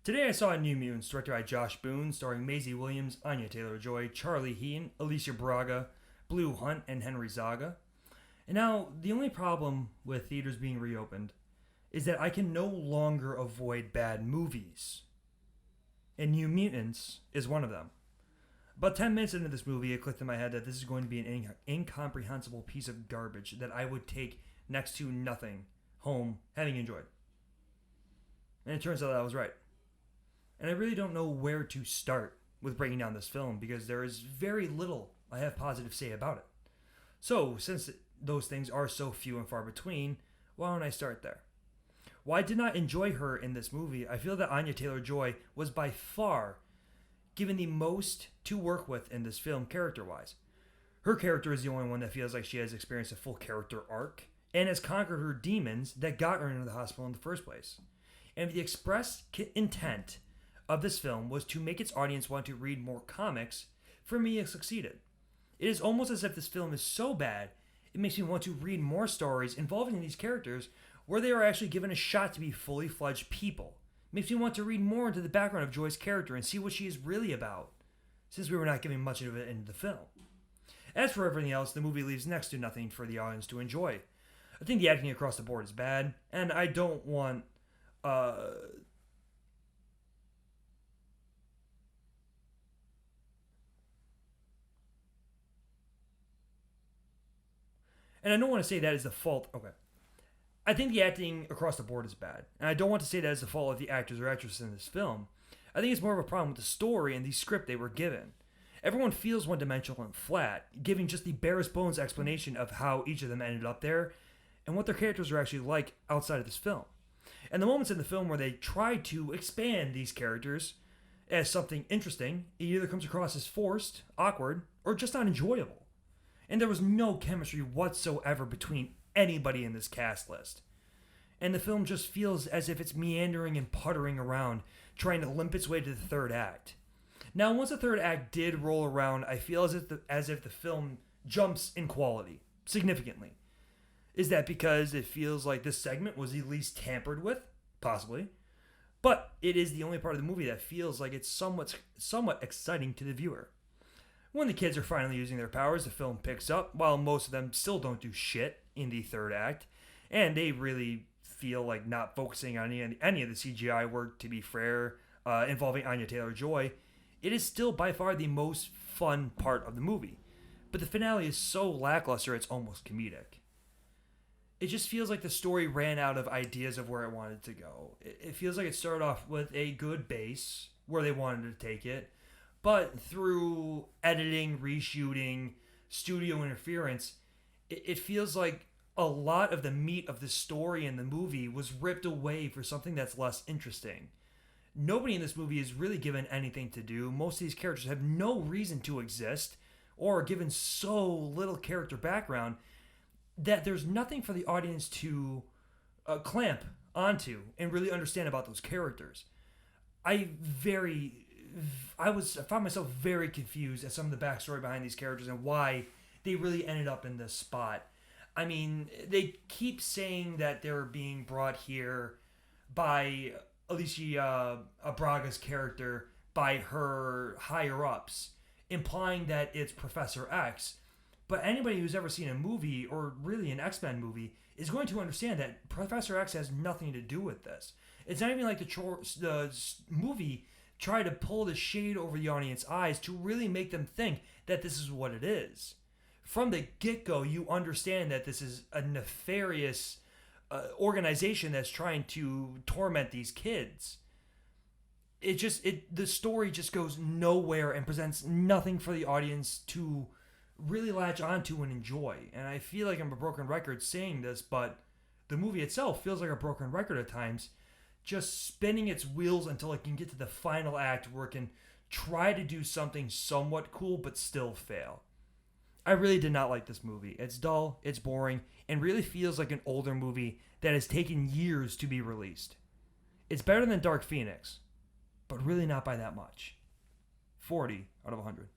Today I saw New Mutants, directed by Josh Boone, starring Maisie Williams, Anya Taylor-Joy, Charlie Heaton, Alicia Braga, Blue Hunt, and Henry Zaga. And now, the only problem with theaters being reopened is that I can no longer avoid bad movies. And New Mutants is one of them. About 10 minutes into this movie, it clicked in my head that this is going to be an incomprehensible piece of garbage that I would take next to nothing home having enjoyed. And it turns out I was right. And I really don't know where to start with breaking down this film because there is very little I have positive to say about it. So, since those things are so few and far between, why don't I start there? While I did not enjoy her in this movie, I feel that Anya Taylor-Joy was by far given the most to work with in this film character-wise. Her character is the only one that feels like she has experienced a full character arc and has conquered her demons that got her into the hospital in the first place. And the express intent of this film was to make its audience want to read more comics. For me, it succeeded. It is almost as if this film is so bad, it makes me want to read more stories involving these characters where they are actually given a shot to be fully fledged people. It makes me want to read more into the background of Joy's character and see what she is really about, since we were not given much of it in the film. As for everything else, the movie leaves next to nothing for the audience to enjoy. I think the acting across the board is bad, and I don't want and I don't want to say that is the fault. Okay. I think the acting across the board is bad. And I don't want to say that is the fault of the actors or actresses in this film. I think it's more of a problem with the story and the script they were given. Everyone feels one dimensional and flat, giving just the barest bones explanation of how each of them ended up there and what their characters are actually like outside of this film. And the moments in the film where they try to expand these characters as something interesting, it either comes across as forced, awkward, or just not enjoyable. And there was no chemistry whatsoever between anybody in this cast list. And the film just feels as if it's meandering and puttering around, trying to limp its way to the third act. Now, once the third act did roll around, I feel as if the film jumps in quality, significantly. Is that because it feels like this segment was at least tampered with? Possibly. But it is the only part of the movie that feels like it's somewhat exciting to the viewer. When the kids are finally using their powers, the film picks up, while most of them still don't do shit in the third act, and they really feel like not focusing on any of the CGI work, to be fair, involving Anya Taylor-Joy. It is still by far the most fun part of the movie, but the finale is so lackluster it's almost comedic. It just feels like the story ran out of ideas of where it wanted to go. It feels like it started off with a good base, where they wanted to take it, but through editing, reshooting, studio interference, it feels like a lot of the meat of the story in the movie was ripped away for something that's less interesting. Nobody in this movie is really given anything to do. Most of these characters have no reason to exist or are given so little character background that there's nothing for the audience to clamp onto and really understand about those characters. I found myself very confused at some of the backstory behind these characters and why they really ended up in this spot. I mean, they keep saying that they're being brought here by Alicia Braga's character, by her higher-ups, implying that it's Professor X. But anybody who's ever seen a movie, or really an X-Men movie, is going to understand that Professor X has nothing to do with this. It's not even like the movie tried to pull the shade over the audience's eyes to really make them think that this is what it is. From the get-go, you understand that this is a nefarious organization that's trying to torment these kids. The story just goes nowhere and presents nothing for the audience to really latch onto and enjoy. And I feel like I'm a broken record saying this, but the movie itself feels like a broken record at times, just spinning its wheels until it can get to the final act where it can try to do something somewhat cool but still fail. I really did not like this movie. It's dull, it's boring, and really feels like an older movie that has taken years to be released. It's better than Dark Phoenix, but really not by that much. 40 out of 100.